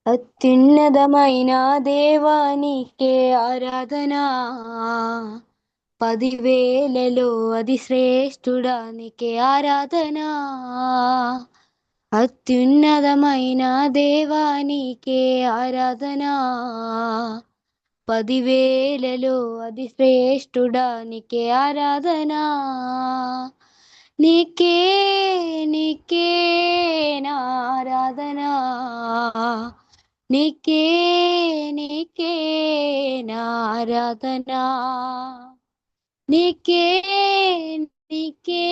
అత్యున్నతమైన దేవానికే ఆరాధన, పదివేలలో అది శ్రేష్ఠుడానికి ఆరాధన. అత్యున్నతమైన దేవానికే ఆరాధన, పదివేలలో అది శ్రేష్ఠుడానికి ఆరాధన. నీకే నీకే నా ఆరాధన, నీకే నీకే నా ఆరాధన, నీకే నీకే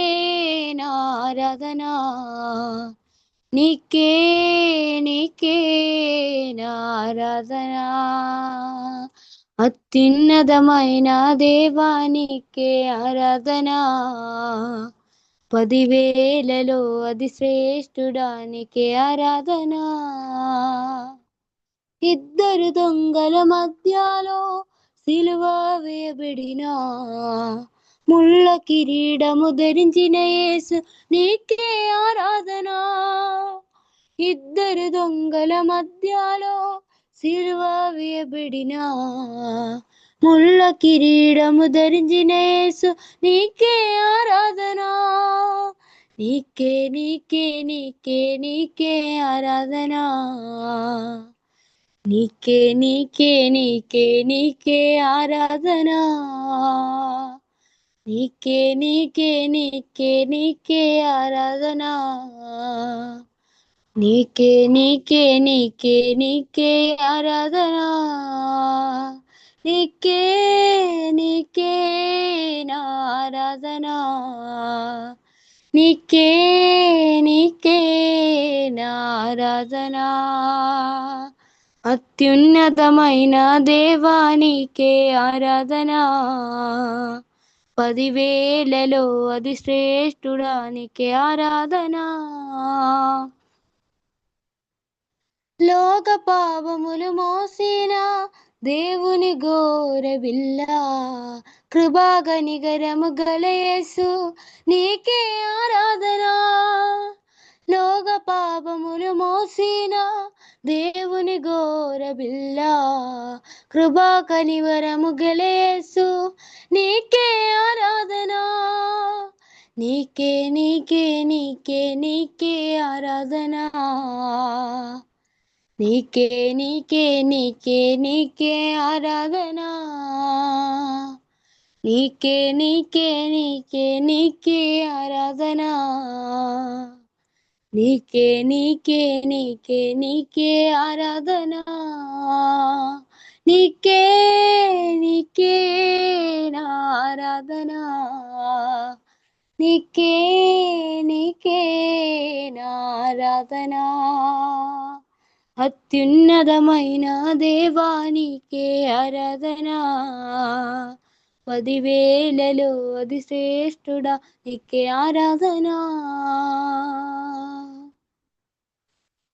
నా ఆరాధన, నీకే నీకే నా ఆరాధన. అత్యున్నతమైన దేవానికే ఆరాధన, పదివేలలో అది శ్రేష్ఠుడానికి ఆరాధన. ఇద్దరు దొంగల మధ్యలో సిలువ వేయబడిన, ముళ్ళ కిరీటము ధరించిన యేసు నీకే ఆరాధన. ఇద్దరు దొంగల మధ్యలో సిలువ వేయబడిన, ముళ్ళ కిరీటము ధరించిన యేసు నీకే ఆరాధన. నీకే నీకే నీకే నీకే ఆరాధన, నీకే నీకే నీకే నీకే ఆరాధన, నీకే నీకే నీకే నీకే ఆరాధన, నీకే నీకే నీకే నీకే ఆరాధన. నీకే నీకే నా ఆరాధన, నీకే నీకే నా ఆరాధన. అత్యున్నతమైన దేవానికే ఆరాధన, పదివేలలో అది శ్రేష్ఠుడానికి ఆరాధన. లోక పాపములు మోసిన దేవుని గోరవిల్ల, కృపాగనిగరము గల యేసు నీకే ఆరాధన. లోక పాపములు మోసిన దేవుని గోరవిల్ల, కృపాకనివరము గల యేసు నీకే ఆరాధన. నీకే నీకే నీకే నీకే ఆరాధన, నీకే నీకే నీకే నీకే ఆరాధన, నీకే నీకే నీకే నీకే ఆరాధన, నీకే నీకే నీకే నీకే ఆరాధన. నీకే నీకే నా ఆరాధన, నీకే నీకే నా ఆరాధన. అత్యున్నతమైన దేవానికే ఆరాధన, పదివేలలో అది శ్రేష్ఠుడా నీకే ఆరాధన.